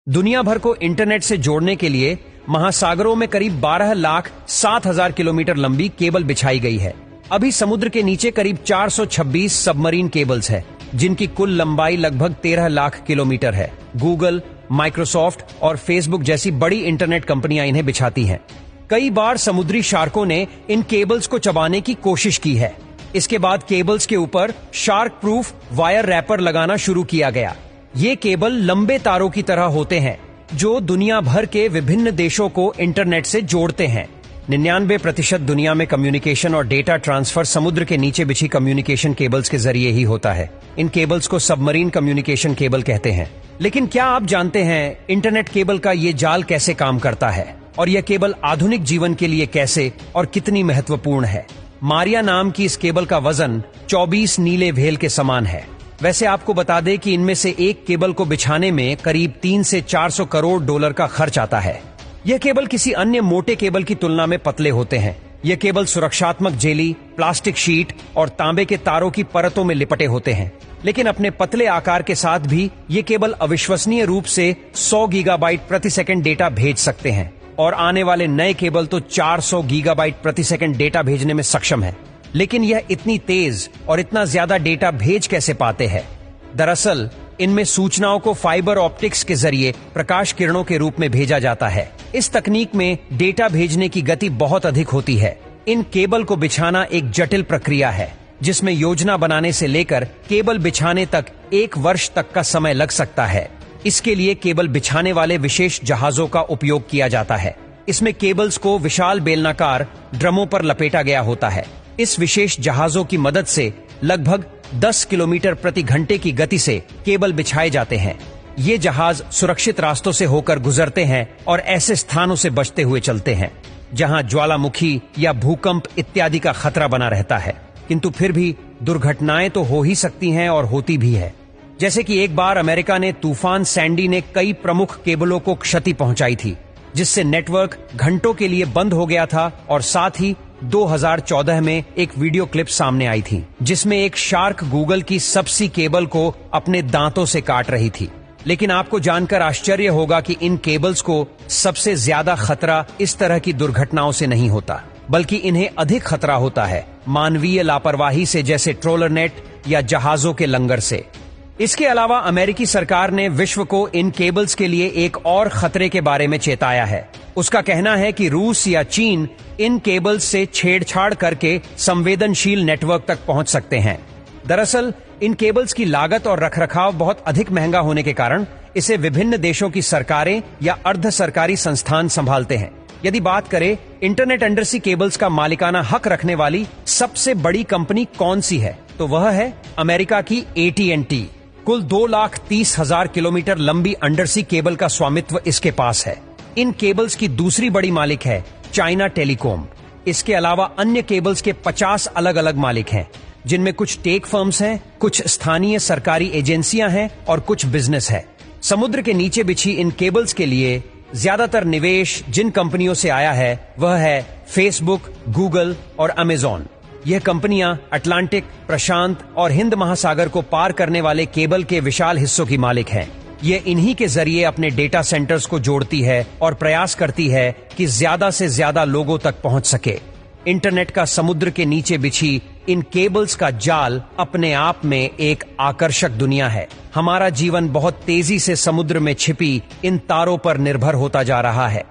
दुनिया भर को इंटरनेट से जोड़ने के लिए महासागरों में करीब 12,07,000 किलोमीटर लंबी केबल बिछाई गई है। अभी समुद्र के नीचे करीब 426 सबमरीन केबल्स है, जिनकी कुल लंबाई लगभग 13 लाख किलोमीटर है। गूगल, माइक्रोसॉफ्ट और फेसबुक जैसी बड़ी इंटरनेट कंपनियां इन्हें बिछाती हैं। कई बार समुद्री शार्कों ने इन केबल्स को चबाने की कोशिश की है। इसके बाद केबल्स के ऊपर शार्क प्रूफ वायर रैपर लगाना शुरू किया गया। ये केबल लंबे तारों की तरह होते हैं जो दुनिया भर के विभिन्न देशों को इंटरनेट से जोड़ते हैं। 99% दुनिया में कम्युनिकेशन और डेटा ट्रांसफर समुद्र के नीचे बिछी कम्युनिकेशन केबल्स के जरिए ही होता है। इन केबल्स को सबमरीन कम्युनिकेशन केबल कहते हैं। लेकिन क्या आप जानते हैं इंटरनेट केबल का ये जाल कैसे काम करता है और यह केबल आधुनिक जीवन के लिए कैसे और कितनी महत्वपूर्ण है? मारिया नाम की इस केबल का वजन 24 नीले व्हेल के समान है। वैसे आपको बता दें कि इनमें से एक केबल को बिछाने में करीब 300 से 400 करोड़ डॉलर का खर्च आता है। यह केबल किसी अन्य मोटे केबल की तुलना में पतले होते हैं। यह केबल सुरक्षात्मक जेली, प्लास्टिक शीट और तांबे के तारों की परतों में लिपटे होते हैं। लेकिन अपने पतले आकार के साथ भी ये केबल अविश्वसनीय रूप से 100 गीगाबाइट प्रति सेकंड डेटा भेज सकते हैं और आने वाले नए केबल तो 400 गीगाबाइट प्रति सेकंड डेटा भेजने में सक्षम है। लेकिन यह इतनी तेज और इतना ज्यादा डेटा भेज कैसे पाते हैं? दरअसल इनमें सूचनाओं को फाइबर ऑप्टिक्स के जरिए प्रकाश किरणों के रूप में भेजा जाता है। इस तकनीक में डेटा भेजने की गति बहुत अधिक होती है। इन केबल को बिछाना एक जटिल प्रक्रिया है, जिसमें योजना बनाने से लेकर केबल बिछाने तक 1 वर्ष तक का समय लग सकता है। इसके लिए केबल बिछाने वाले विशेष जहाजों का उपयोग किया जाता है। इसमें केबल्स को विशाल बेलनाकार ड्रमों पर लपेटा गया होता है। इस विशेष जहाजों की मदद से लगभग 10 किलोमीटर प्रति घंटे की गति से केबल बिछाए जाते हैं। ये जहाज सुरक्षित रास्तों से होकर गुजरते हैं और ऐसे स्थानों से बचते हुए चलते हैं जहां ज्वालामुखी या भूकंप इत्यादि का खतरा बना रहता है। किंतु फिर भी दुर्घटनाएं तो हो ही सकती हैं और होती भी है। जैसे कि एक बार अमेरिका ने तूफान सैंडी ने कई प्रमुख केबलों को क्षति पहुंचाई थी, जिससे नेटवर्क घंटों के लिए बंद हो गया था। और साथ ही 2014 में एक वीडियो क्लिप सामने आई थी जिसमें एक शार्क गूगल की सबसी केबल को अपने दांतों से काट रही थी। लेकिन आपको जानकर आश्चर्य होगा कि इन केबल्स को सबसे ज्यादा खतरा इस तरह की दुर्घटनाओं से नहीं होता, बल्कि इन्हें अधिक खतरा होता है मानवीय लापरवाही से, जैसे ट्रोलर नेट या जहाजों के लंगर से। इसके अलावा अमेरिकी सरकार ने विश्व को इन केबल्स के लिए एक और खतरे के बारे में चेताया है। उसका कहना है कि रूस या चीन इन केबल्स से छेड़छाड़ करके संवेदनशील नेटवर्क तक पहुंच सकते हैं। दरअसल इन केबल्स की लागत और रखरखाव बहुत अधिक महंगा होने के कारण इसे विभिन्न देशों की सरकारें या अर्ध सरकारी संस्थान संभालते हैं। यदि बात करें इंटरनेट अंडरसी केबल्स का मालिकाना हक रखने वाली सबसे बड़ी कंपनी कौन सी है, तो वह है अमेरिका की AT&T। कुल 2,30,000 किलोमीटर लंबी अंडरसी केबल का स्वामित्व इसके पास है। इन केबल्स की दूसरी बड़ी मालिक है चाइना टेलीकॉम। इसके अलावा अन्य केबल्स के 50 अलग अलग मालिक हैं, जिनमें कुछ टेक फर्म्स हैं, कुछ स्थानीय सरकारी एजेंसियां हैं और कुछ बिजनेस है। समुद्र के नीचे बिछी इन केबल्स के लिए ज्यादातर निवेश जिन कंपनियों से आया है वह है फेसबुक, गूगल और अमेजॉन। यह कंपनियां अटलांटिक, प्रशांत और हिंद महासागर को पार करने वाले केबल के विशाल हिस्सों की मालिक हैं। ये इन्हीं के जरिए अपने डेटा सेंटर्स को जोड़ती है और प्रयास करती है कि ज्यादा से ज्यादा लोगों तक पहुंच सके। इंटरनेट का समुद्र के नीचे बिछी इन केबल्स का जाल अपने आप में एक आकर्षक दुनिया है। हमारा जीवन बहुत तेजी से समुद्र में छिपी इन तारों पर निर्भर होता जा रहा है।